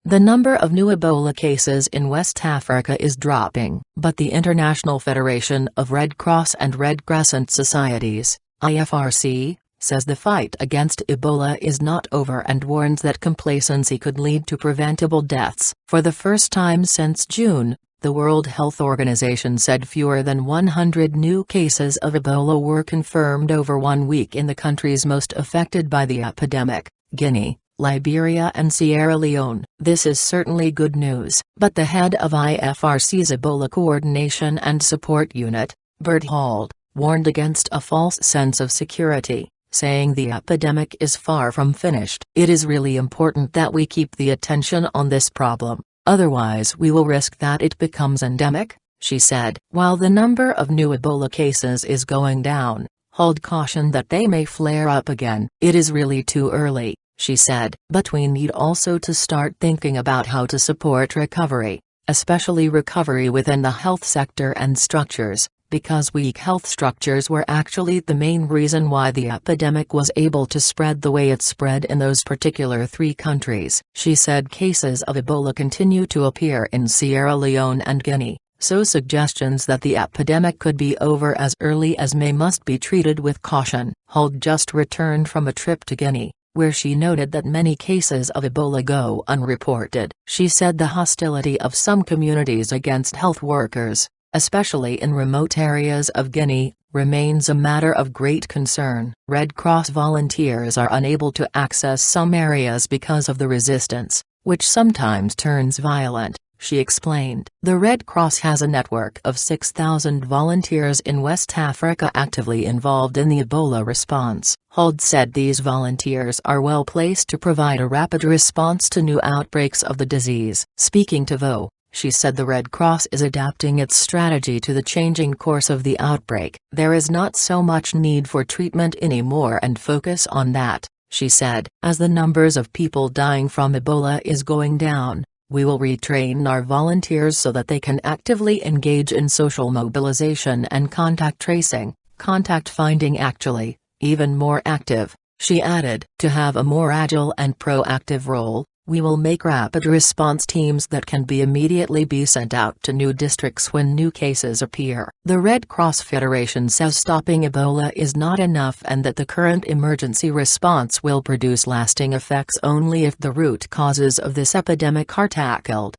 The number of new Ebola cases in West Africa is dropping, but the International Federation of Red Cross and Red Crescent Societies, IFRC, says the fight against Ebola is not over and warns that complacency could lead to preventable deaths. For the first time since June, the World Health Organization said fewer than 100 new cases of Ebola were confirmed over 1 week in the countries most affected by the epidemic, Guinea, Liberia and Sierra Leone. This is certainly good news, but the head of IFRC's Ebola Coordination and Support Unit, Birte Hald, warned against a false sense of security, saying the epidemic is far from finished. It is really important that we keep the attention on this problem, otherwise we will risk that it becomes endemic, she said. While the number of new Ebola cases is going down, Hald cautioned that they may flare up again. It is really too early, she said, but we need also to start thinking about how to support recovery, especially recovery within the health sector and structures, because weak health structures were actually the main reason why the epidemic was able to spread the way it spread in those particular 3 countries. She said cases of Ebola continue to appear in Sierra Leone and Guinea, so suggestions that the epidemic could be over as early as May must be treated with caution. Hald just returned from a trip to Guinea, where she noted that many cases of Ebola go unreported. She said the hostility of some communities against health workers, especially in remote areas of Guinea, remains a matter of great concern. Red Cross volunteers are unable to access some areas because of the resistance, which sometimes turns violent, she explained. The Red Cross has a network of 6,000 volunteers in West Africa actively involved in the Ebola response. Hald said these volunteers are well placed to provide a rapid response to new outbreaks of the disease. Speaking to VO, she said the Red Cross is adapting its strategy to the changing course of the outbreak. There is not so much need for treatment anymore and focus on that, she said. As the numbers of people dying from Ebola is going down, we will retrain our volunteers so that they can actively engage in social mobilization and contact tracing, contact finding actually, even more active, she added. To have a more agile and proactive role, we will make rapid response teams that can immediately be sent out to new districts when new cases appear. The Red Cross Federation says stopping Ebola is not enough and that the current emergency response will produce lasting effects only if the root causes of this epidemic are tackled.